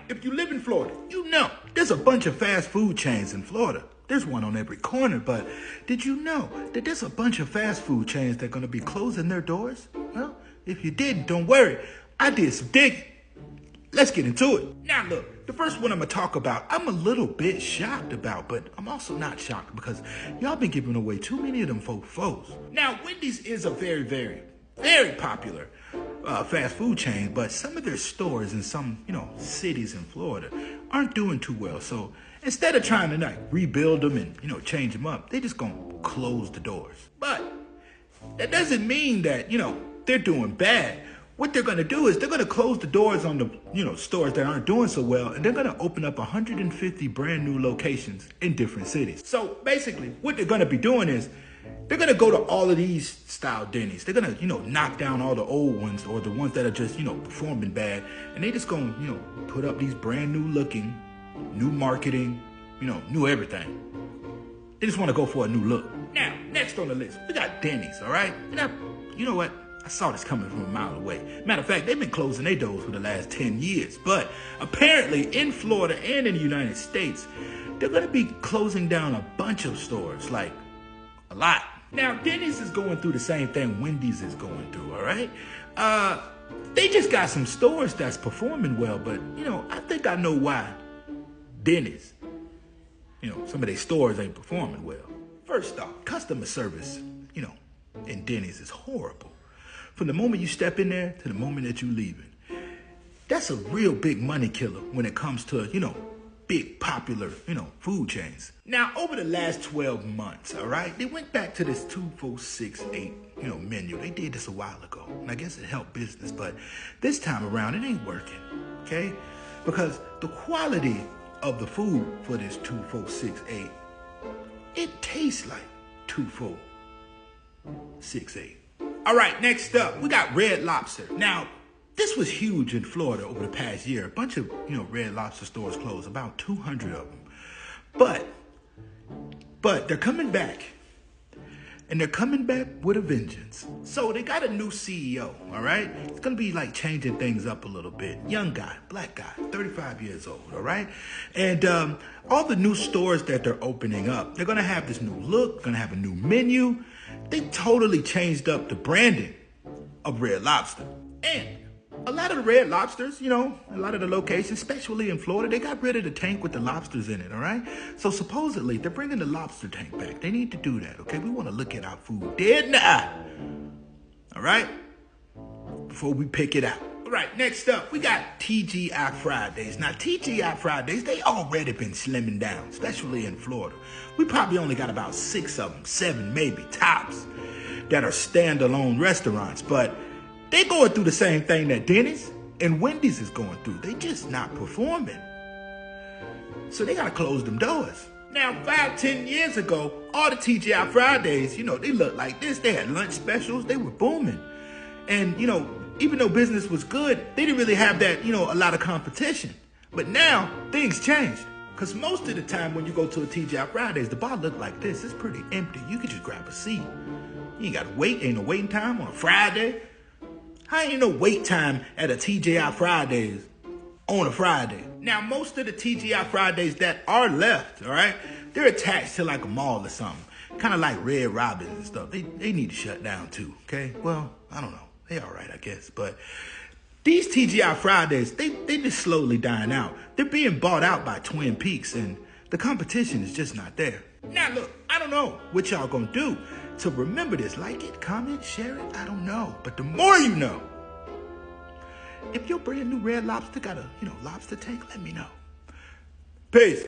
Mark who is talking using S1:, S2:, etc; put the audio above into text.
S1: if you live in Florida, you know there's a bunch of fast food chains in Florida. There's one on every corner, but did you know that there's a bunch of fast food chains that are going to be closing their doors? Well, if you didn't, don't worry. I did some digging. Let's get into it. Now look, the first one I'm going to talk about, I'm a little bit shocked about, but I'm also not shocked because y'all been giving away too many of them foes. Now, Wendy's is a very, very, very popular fast food chain, but some of their stores in some, cities in Florida aren't doing too well. So instead of trying to rebuild them and, change them up, they just gonna close the doors. But that doesn't mean that, they're doing bad. What they're gonna do is they're gonna close the doors on the, stores that aren't doing so well, and they're gonna open up 150 brand new locations in different cities. So basically, what they're gonna be doing is they're gonna go to all of these style Denny's. They're gonna, knock down all the old ones or the ones that are just, performing bad, and they just gonna, put up these brand new looking, new marketing, new everything. They just want to go for a new look. Now, next on the list, we got Denny's, all right? Now, you know what? I saw this coming from a mile away. Matter of fact, they've been closing their doors for the last 10 years. But apparently in Florida and in the United States, they're going to be closing down a bunch of stores, like a lot. Now, Denny's is going through the same thing Wendy's is going through, all right? They just got some stores that's performing well, but, I think I know why Denny's, some of their stores ain't performing well. First off, customer service, in Denny's is horrible. From the moment you step in there to the moment that you're leaving. That's a real big money killer when it comes to, big popular, food chains. Now, over the last 12 months, all right, they went back to this 2, 4, 6, 8, menu. They did this a while ago, and I guess it helped business, but this time around, it ain't working, okay? Because the quality of the food for this 2, 4, 6, 8, it tastes like 2, 4, 6, 8. All right, next up, we got Red Lobster. Now, this was huge in Florida over the past year. A bunch of, Red Lobster stores closed, about 200 of them. But they're coming back. And they're coming back with a vengeance. So they got a new CEO, all right? It's gonna be like changing things up a little bit. Young guy, black guy, 35 years old, all right? And all the new stores that they're opening up, they're gonna have this new look, gonna have a new menu. They totally changed up the branding of Red Lobster. And a lot of the Red Lobsters, a lot of the locations, especially in Florida, they got rid of the tank with the lobsters in it, all right? So supposedly, they're bringing the lobster tank back. They need to do that, okay? We want to look at our food dead in the eye, all right? Before we pick it out. All right, next up, we got TGI Fridays. Now, TGI Fridays, they already been slimming down, especially in Florida. We probably only got about 6 of them, 7 maybe, tops, that are standalone restaurants, but they going through the same thing that Denny's and Wendy's is going through. They just not performing. So they got to close them doors. Now, 5, 10 years ago, all the TGI Fridays, they looked like this. They had lunch specials. They were booming. And, even though business was good, they didn't really have that, a lot of competition. But now, things changed. Because most of the time when you go to a TGI Fridays, the bar look like this. It's pretty empty. You can just grab a seat. You ain't got to wait. Ain't no waiting time on a Friday. How ain't no wait time at a TGI Fridays on a Friday? Now, most of the TGI Fridays that are left, all right, they're attached to like a mall or something. Kind of like Red Robin and stuff. They need to shut down too, okay? Well, I don't know. They all right, I guess. But these TGI Fridays, they just slowly dying out. They're being bought out by Twin Peaks, and the competition is just not there. Now, look, I don't know what y'all gonna do to remember this. Like it, comment, share it, I don't know. But the more you know, if your brand new Red Lobster got a, lobster tank, let me know. Peace.